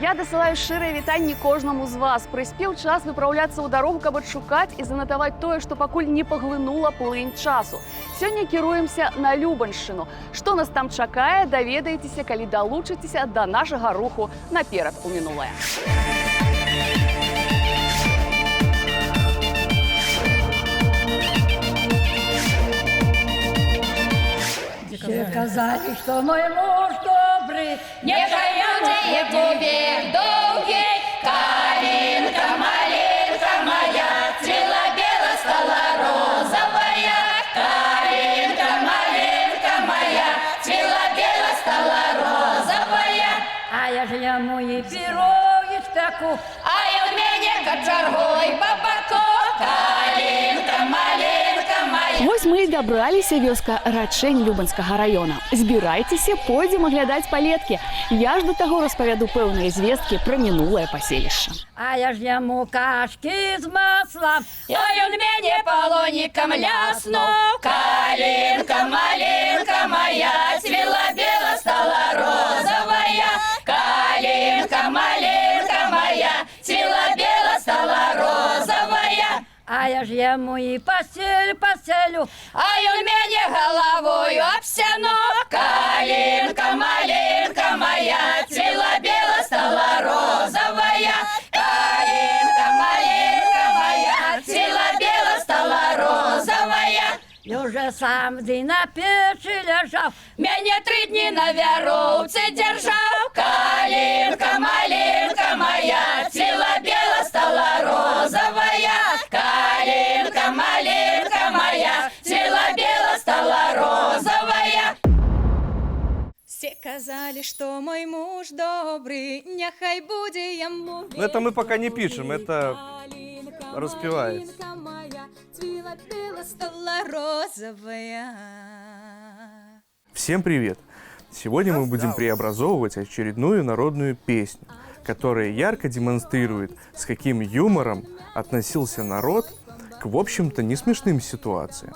Я дасылаю шчырыя вітанні кожнаму з вас. Прыспеў час выпраўляцца ў дарогу, каб адшукаць і занатаваць тое, што пакуль не паглынула плынь часу. Сёння кіруемся на Любаншчыну. Што нас там чакае, даведаецеся, калі далучыцеся да нашага руху наперад у мінулае. Все казали, что мой муж добрый, нехай людзі повек доўгий. Калинка, малинка моя, цвела бела, стала розовая. Калинка, малинка моя, цвела бела, стала розовая. а я ж яму и пироги спеку, А ён мяне качаргой па баку. Калинка, малинка моя. Вось мы і дабраліся вёска Рачэнь Любанскага раёна. Збірайцеся, пойдзем аглядаць палеткі. Я ж да таго распавяду пэўныя звесткі пра мінулае паселішча. а я ж яму кашки с маслом. А ён мяне палонікам ляснуў. Калинка, малинка моя, цвела бела, стала розовая. Калинка, малинка моя, цвела бела, стала розовая. А я ж яму и постелю, А ён мяне головою об стяну. Калинка, малинка моя, цвела бела, стала розовая. Калинка, малинка моя, цвела бела, стала розовая. и уже сам день на печи лежал. Мяне 3 дні на вяроўцы дзяржаў. Калинка, малинка моя, цвела бела, стала розовая. Калинка, малинка моя, цвела бела, стала розовая. Все казали, что мой муж добрый, няхай буде яму. Но это мы пока не пишем, это распевается. Калинка моя, цвела бела, стала розовая. Всем привет! Сегодня мы будем преобразовывать очередную народную песню, которая ярко демонстрирует, с каким юмором относился народ к, в общем-то, несмешным ситуациям.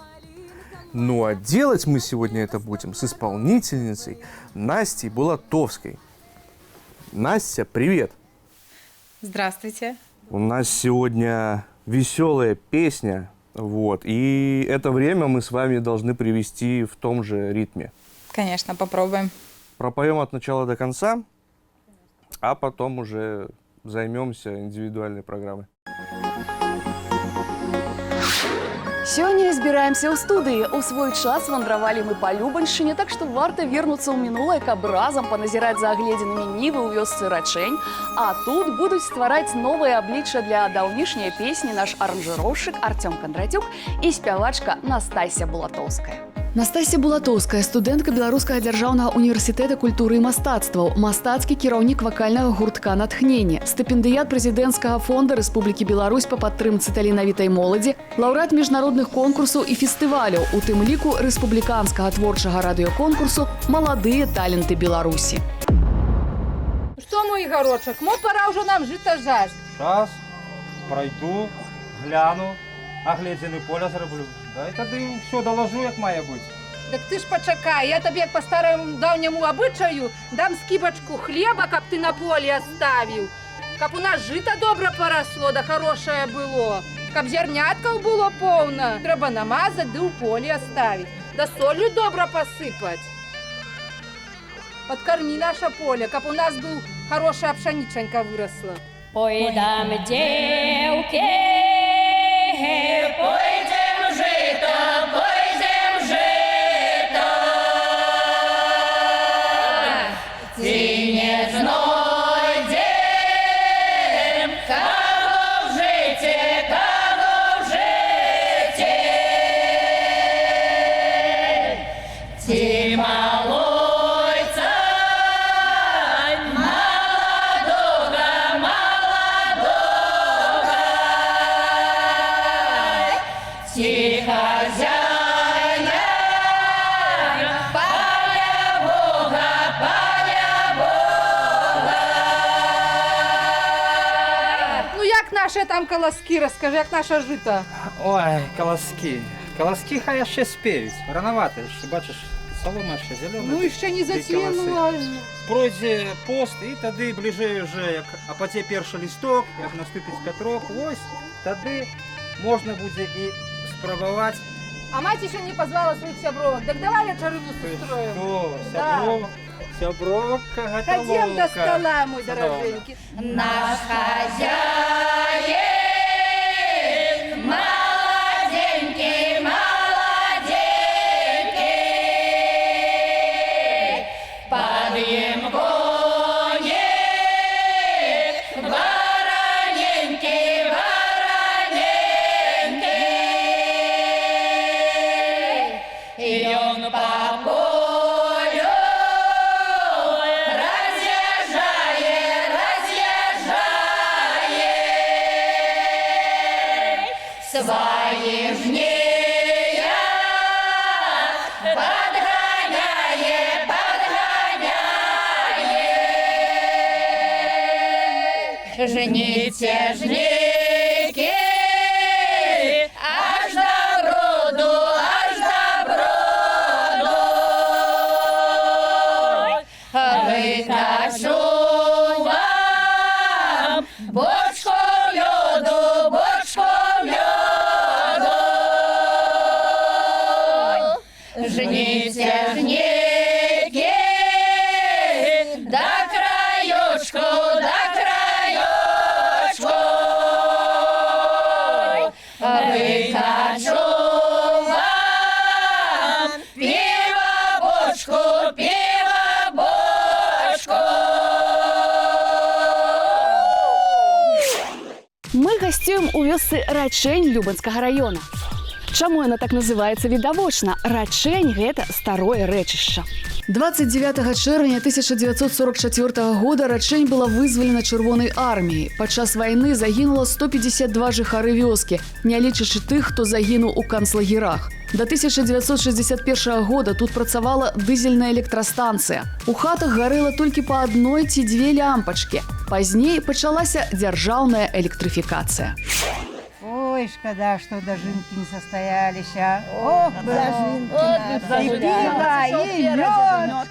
Ну а делать мы сегодня это будем с исполнительницей Настей Булатовской. Настя, привет! Здравствуйте. У нас сегодня веселая песня, вот, и это время мы с вами должны привести в том же ритме. Конечно, попробуем. Пропоем от начала до конца, а потом уже займемся индивидуальной программой. Сёння збіраемся ў студыі. У свой час вандравалі мы па Любаншчыне, так што варта вернуцца ў мінулае, каб разам паназіраць за агледзінамі нівы ў вёсцы Рачэнь. А тут будуць ствараць новыя аблічча для даўнішняй песні наш аранжыроўшчык Артём Кондратюк і спявачка Настасья Булатовская. Настасья Булатовская, студэнтка Беларускага дзяржаўнага універсітэта культуры і мастацтваў, мастацкі кіраўнік вакальнага гуртка «Натхненне», стыпендыят прэзідэнцкага фонда Рэспублікі Беларусь па падтрымцы таленавітай моладзі, лаўрэат міжнародных конкурсаў і фестываляў, у тым ліку рэспубліканскага творчага радыёконкурсу «Маладыя таленты Беларусі». Что, мой городчик, пора уже нам жито жать. Раз, пройду, гляну, агледзіны поля зраблю. Да, і тады все доложу, як мае быць. Так ты ж почакай, я тебе по старому давнему обычаю дам скибочку хлеба, каб ты на поле оставил. Каб у нас жито добро поросло, да хорошее было. Каб зернятков было полно, треба намазать, да у поле оставить. Да солью добро посыпать. Подкорми наше поле, каб у нас был хорошая пшениченька выросла. Пойдам, девки, пойдем жито, пойдем жито. Снежной день, кого в жите, кого в жите. Ти малой царь, молодого, молодого. Ти хозяйна, поля Бога, поля Бога. Ну як наші там колоски, розкажи, як наше жито? Ой, колоски. Колоски хай ще спеють. Рановато, ще бачиш, Солома ще зелена. Ну, ще не зацвіла. Пройде пост, і тоді ближе вже, як опаде перший листок, як наступить Петрок, ось, тоді можна буде і спробувати. А мать еще не позвала своих сябровок. Так давай вечерину устроим. Що, Да. сябровка Ходим до готовка. стола, мой дорогенький. Наш хозяин, молоденький, молоденький, под им гонит вороненький, вороненький, и он по полю разъезжает, свои жнея подгоняет, подгоняет. Жните, жники, аж до броду, аж до броду. Вытащу вам бочку лёду, бочку лёду. Жните, жники, до краёчку, до краёчку. Выкачу вам пиво бочку, пиво бочку. Мы гостюем у вёсцы Рачэнь Любанскага района. Чаму яна так называецца відавочна? Рачэнь – гэта старое рэчышча. 29 чэрвеня 1944 года Рачэнь была вызвалена Чырвонай арміяй. Падчас вайны загінула 152 жыхары вёскі, не лічачы тых, хто загінуў у канцлагерах. До 1961 года тут працавала дызельная электрастанцыя. У хатах гарэла толькі па адной ці дзве лямпачкі. Пазней пачалася дзяржаўная электрыфікацыя. Ой, шкода, что дожинки не состоялись, а. Ох, дожинки надо. И пиво, и мед.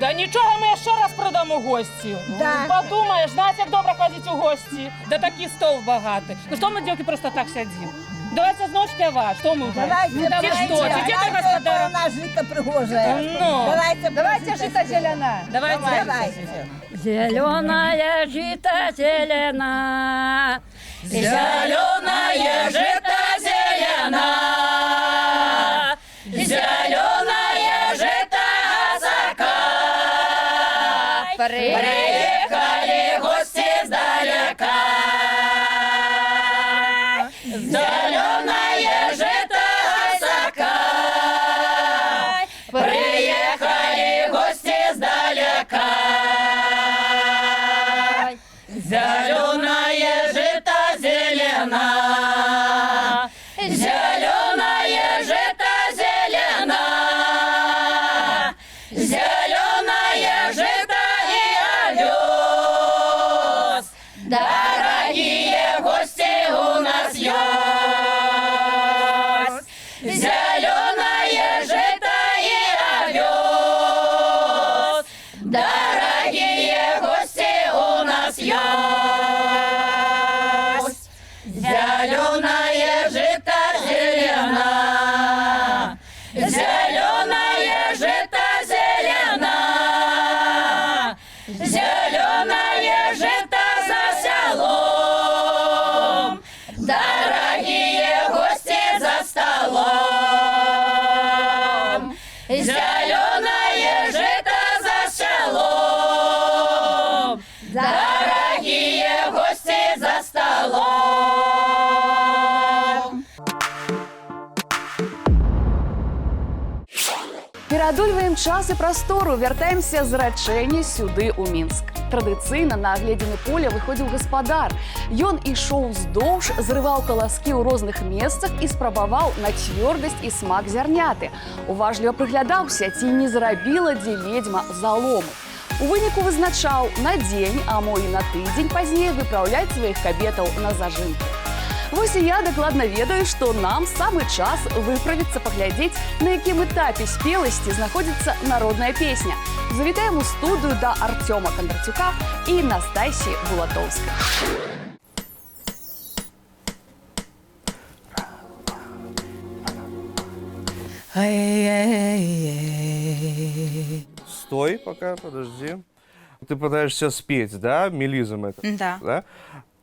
Да нічого, ми ще раз продамо гості. Да. Подумаєш, знаєте, як добре ходити у гості. Да такий стол багатий. Ну що ми, дівки, просто так сидимо? Давайте знову співати. Що ми вже? Давайте, Чи що? Чи діти господара? у нас жито пригожее. Ну. Давайте жито зелена. Давайте. Зеленая жито зелена. Зеленая жито зелена, зеленая жито осока. Приехали гости издалека. Зеленая жито осока. Приехали гости издалека. Зеленая жито зелена, зеленая жито зелена, зеленая жито и овес. Дорогие гости у нас есть. Зеленая жито и овес. Дорогие гости у нас есть. Зеленая жито зелена, зеленая жито зелена, зеленая жито за селом, дорогие гости за столом. Зеленая жито за селом, дорогие гости за столом. Пераадольваем час і прастору, вяртаемся з Рачэні сюды ў Мінск. Традыцыйна на агледзіны поля выходзіў гаспадар. Ён ішоў уздоўж, зрываў каласкі ў розных месцах і спрабаваў на цвёрдасць і смак зярняты. Уважліва прыглядаўся, ці не зрабіла дзе ледзьма залому. У выніку вызначаў на дзень, а мо і на тыдзень пазней выпраўляць сваіх кабетаў на зажынку. Вось і я дакладна ведаю, што нам самы час выправіцца паглядзець, на якім этапе спеласці знаходзіцца народная песня. Завітаем у студыю да Артёма Кондратюка і Настасіі Булатоўскай. Стой пока, подожди. Ты пытаешься спеть, да, мелизм это? Да.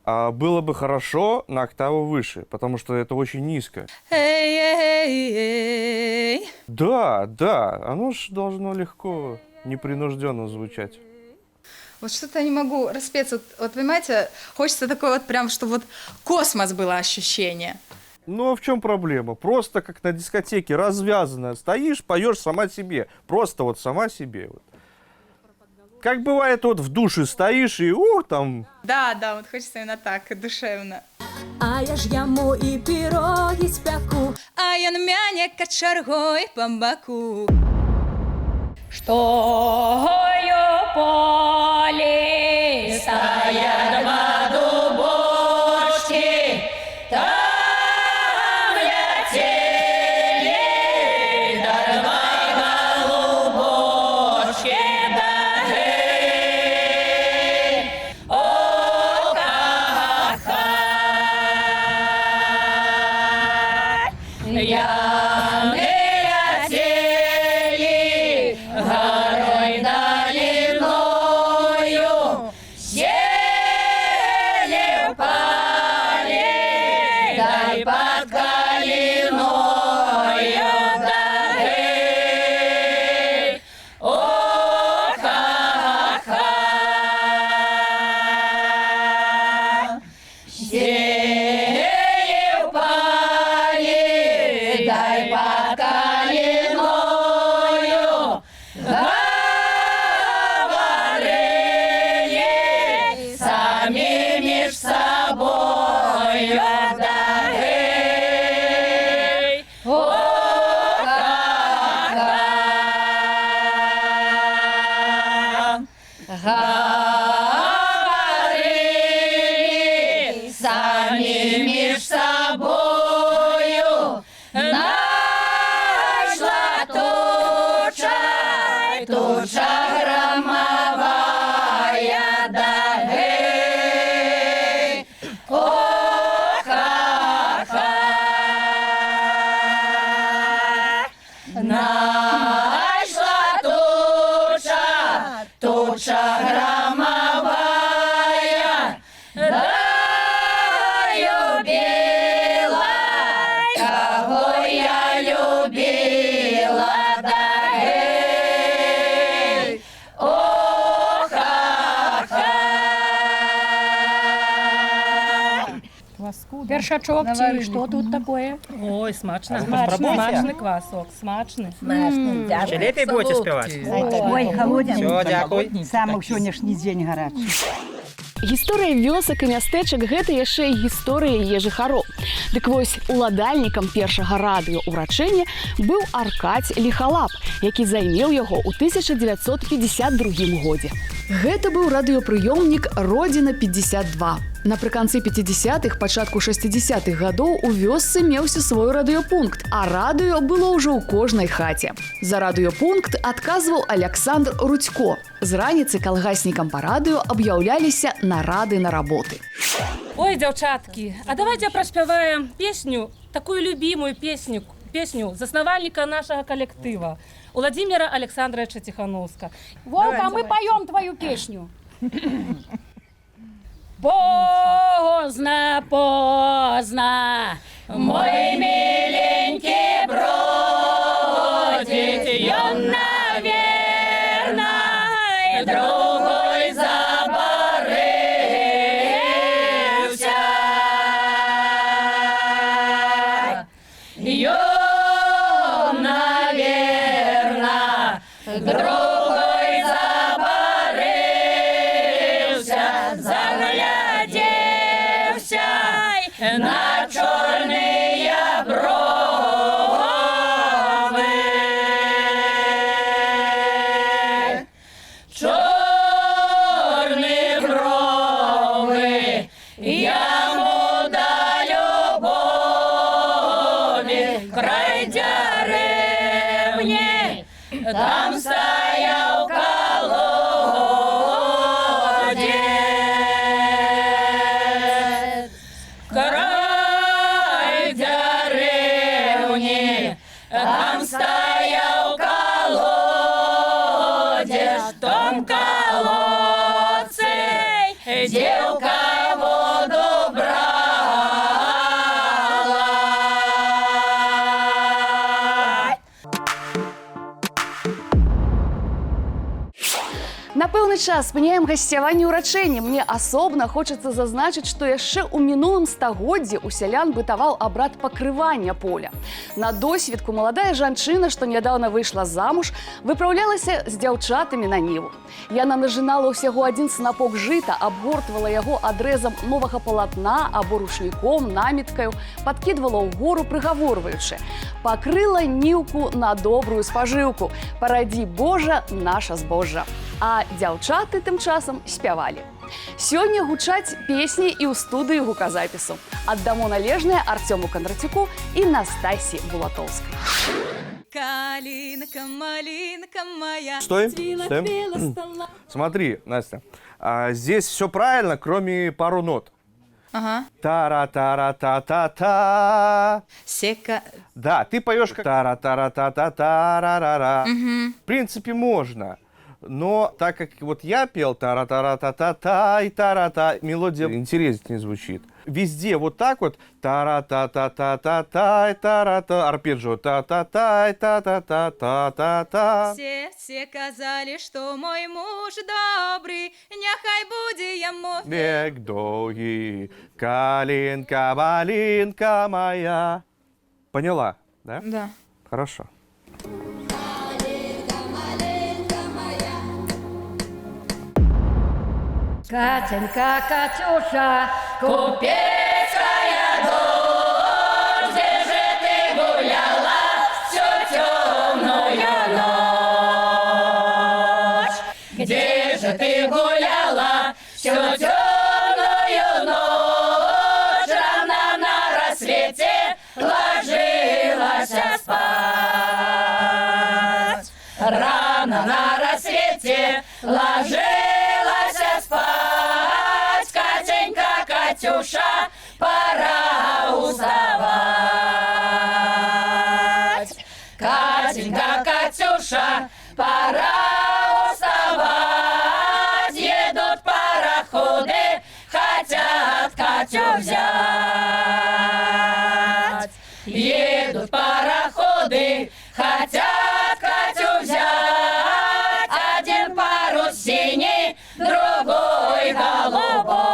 А было бы хорошо на октаву выше, потому что это очень низко. Да, оно ж должно легко, непринужденно звучать. Вот что-то я не могу распеться. Вот понимаете, хочется такое вот прям, чтобы вот космос было ощущение. Ну а в чем проблема? Просто как на дискотеке, развязанная. Стоишь, поешь сама себе. Просто вот сама себе. Вот. Как бывает, вот в душе стоишь и там... Да, вот хочется именно так, душевно. А я ж яму і пироги спяку. А ён мяне качаргой по боку. Что поле стоят два дубочки, там летели два голубочки, да о, ха-ха, я говорили сами меж собою, нашла туча громовая, да гей, о, ха-ха. Нашла туча громовая, да любила, кого я любила, да эй, о, ха-ха. Вершачок, что тут такое? Ой, смачно. Смачно. Смачный квасок, смачный. Ще лепей будете спевать? Ой, холоден. Все, дякую. Самый сегодняшний день горячий. Гісторыя вёсак і мястэчак – гэта яшчэ і гісторыя яе жыхароў. Дык вось, уладальнікам першага радыёўрачэння быў Аркадзь Ліхалап, які займеў яго ў 1952 годзе. Гэта быў радыёпрыёмнік «Родзіна-52». Напрыканцы 50-х, пачатку 60-х гадоў у вёсцы меўся свой радыёпункт, а радыё было ўжо ў кожнай хаце. За радыёпункт адказваў Аляксандр Рудзько. З раніцы калгаснікам па радыё аб'яўляліся нарады на работы. Ой, дзяўчаткі, а давайте праспяваем песню, такую любимую песню заснавальніка нашага калектыва Владимира Александровича Тихановска. Волка, мы поем твою песню. Поздно, мой миленький бродит, и он, наверное, другой заборылся. И он, наверное, другой заборылся, заглядевся на черные брови. девка воду брала. На пэўны час спыняем гасцяванне ўрачэння. Мне асобна хочацца зазначыць, што яшчэ ў мінулым стагоддзі у сялян бытаваў абрад пакрывання поля. На досведку маладая жанчына, што нядаўна выйшла замуж, выпраўлялася з дзяўчатамі на ніву. Яна нажынала ўсяго адзін снапок жыта, абгортвала яго адрэзам новага палатна або рушніком, наміткаю, падкідвала ўгору, прыгаворваючы: «Пакрыла ніўку на добрую спажыўку, парадзі Божа наша збожжа». А дзяўчаты тым часам спявалі. Сёння гучаць песні і ў студыі гуказапісу. Аддамо належнае Артёму Кондратюку і Настасі Булатоўскай. Калинка, малинка моя. Стой. Смотри, Настя, здесь все правильно, кроме пару нот. Ага. Тара-тара-та-та-та. Сека. Да, ты поешь как тара-тара-та-та-та-ра-ра. В принципе, можно. Но так как вот я пел тара-тара-та-та-та и тара-та, мелодия интереснее звучит. Везде вот так вот тара-та-та-та-та-та и тара-та, арпеджио та-та-та и та-та-та-та-та-та. Все казали, что мой муж добрый, няхай буде яму Век долгий, калинка, малинка моя. Поняла, да? Да. Хорошо. Катенька, Катюша, Купецкая дочь, где же ты гуляла всю темную ночь? Где же ты гуляла всю темную ночь? Рано на рассвете ложилась спать. Рано на рассвете ложилась спать. Катенька, Катюша, пора уставать. Катенька, Катюша, пора уставать. Едут пароходы, хотят Катю взять. Едут пароходы, хотят Катю взять. Один парус синий, другой голубой.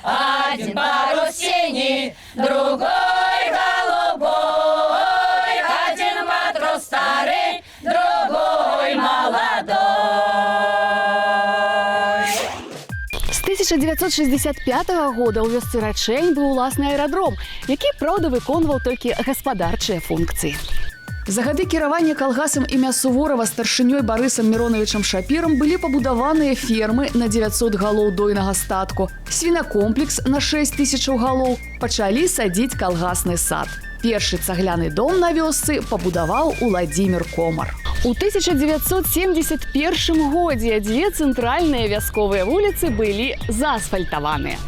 Один парус синий, другой голубой. Один матрос старый, другой молодой. З 1965 года ў вёсцы Рачэнь быў уласны аэрадром, які, праўда, выконваў толькі гаспадарчыя функцыі. За гады кіравання калгасам імя Суворава старшынёй Барысам Міроновичам Шапірам былі пабудаваныя фермы на 900 галоў дойнага статку, свінакомплекс на 6 тысячаў галоў, пачалі садзіць калгасны сад. Першы цагляны дом на вёсцы пабудаваў Уладзімір Комар. У 1971 годзе дзве цэнтральныя вясковыя вуліцы былі заасфальтаваныя.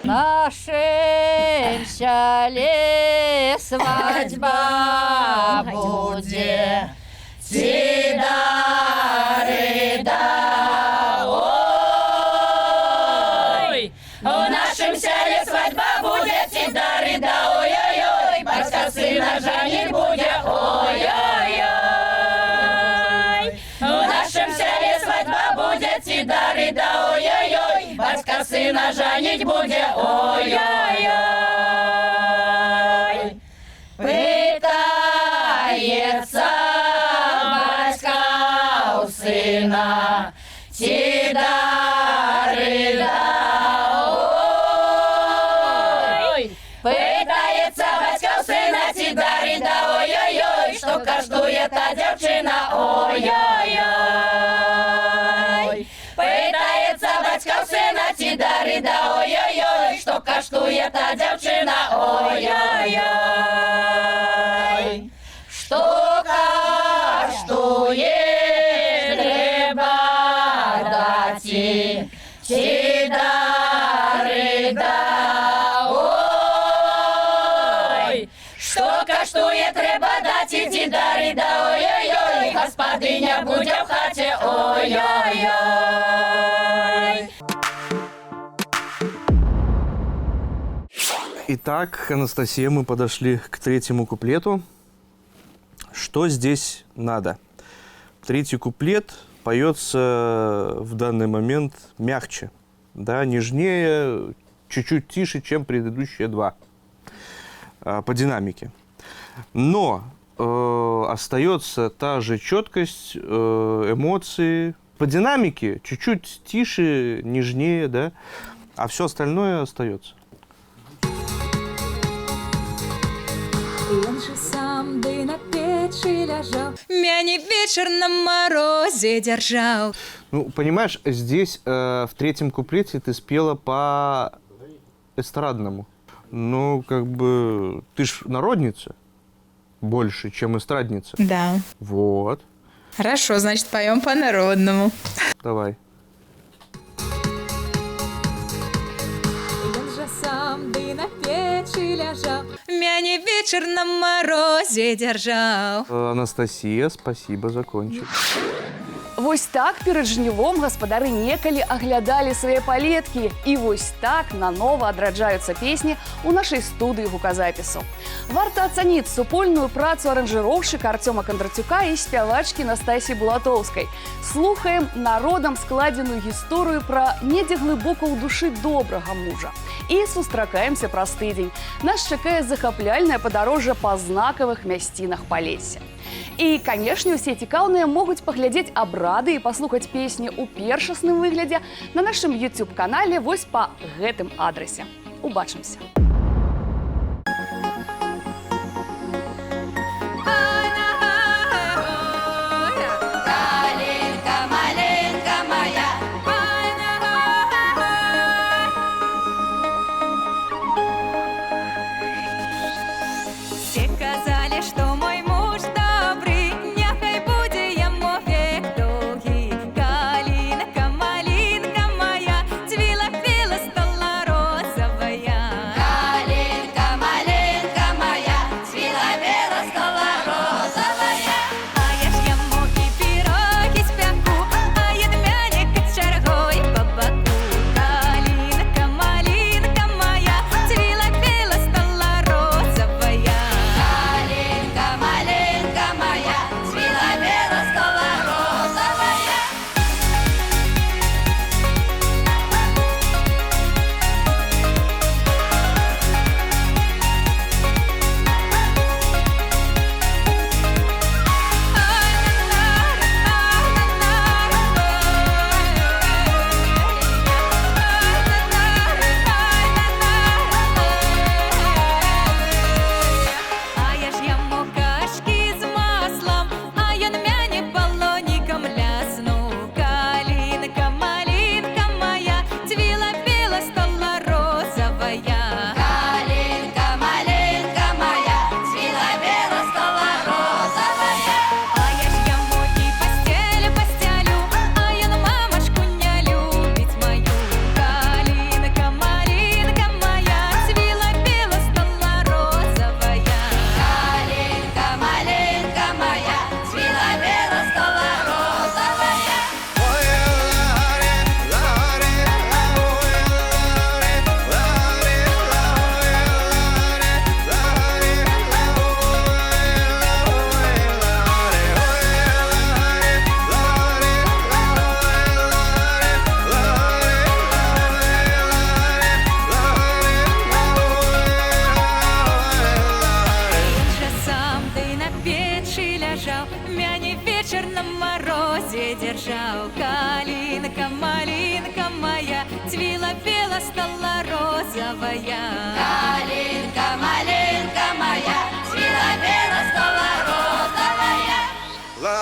Нашем сяле свадьба будет, Тида-рыда, ой. В нашем сяле свадьба будет, Тида-рыда, ой-ой-ой. Батька сына женить будет, ой-ой-ой. В нашем сяле свадьба будет, Тида-рыда, ой-ой-ой. Батька сына женить будет, ой-ой-ой. Пытается батька у сына, Тида-рыда, ой. Пытается батька у сына, Тида-рыда, ой-ой-ой. Что коштует та девчина, ой-ой-ой. Пытается батька у сына, Тида-рыда, ой-ой-ой. Что коштует та девчина, ой-ой-ой. Что коштует, треба дати, Тида-рыда, ой. Что коштует, треба дати, Тида-рыда, ой-ой-ой. Господиня будет в хате, ой-ой-ой. Так, Анастасия, мы подошли к третьему куплету. Что здесь надо? Третий куплет поется в данный момент мягче, да, нежнее, чуть-чуть тише, чем предыдущие два по динамике. Но остается та же четкость, эмоции. По динамике чуть-чуть тише, нежнее, да, а все остальное остается. Ён же сам ды на печи ляжал, мяне вечер на морозе держал. Ну, понимаешь, здесь в третьем куплете ты спела по эстрадному. Ну, как бы, ты ж народница больше, чем эстрадница. Да. Вот. Хорошо, значит, поем по-народному. Давай. Ён же сам ды на печи ляжал, мяне вечер на морозе держал. Анастасия, спасибо, закончил. Вось так перад жнівом гаспадары некалі аглядалі свае палеткі. І вось так нанова адраджаюцца песні ў нашай студыі гуказапісу. Варта ацаніць супольную працу аранжыроўшчыка Артёма Кандрацюка і спявачкі Настасіі Булатоўскай. Слухаем народам складзеную гісторыю пра недзе глыбока ў душы добрага мужа. І сустракаемся праз тыдзень. Нас чакае захапляльнае падарожжа па знакавых мясцінах Палесся. І, канешне, усе цікаўныя могуць паглядзець абрады і паслухаць песні ў першасным выглядзе на нашым YouTube-канале вось па гэтым адрасе. Убачымся! Все казали, что мой муж добрый, няхай буде яму век долгий. Калинка, малинка моя, цвела-пела, стала розовая. Калинка, маленька моя, цвела-бела, стала розовая. А я ж яму и пироги спеку, а ядмяне кочергой по боку. Калинка, малинка моя, цвела-пела, стала розовая. Калинка, маленька моя, цвела-бела, стала розовая. А я ж яму кашки з маслом, а ён мяне балонікам ляснуў. Калинка, малинка моя, цвела-бела, стала розовая. Калинка, маленька моя, цвела-бела, стала розовая. А я ж яму і пасцель пасцялю, а ён мамачку не любіць маю. Калинка, малинка моя, цвела-бела, стала розовая. Калинка, маленька моя, цвела-бела, стала розовая. Ён же сам ды на печи ляжал, мяне вечер на морозе держал. Калинка, малинка моя, цвела-бела, стала розовая. Калинка, маленька моя, цвела-бела, стала розовая. La,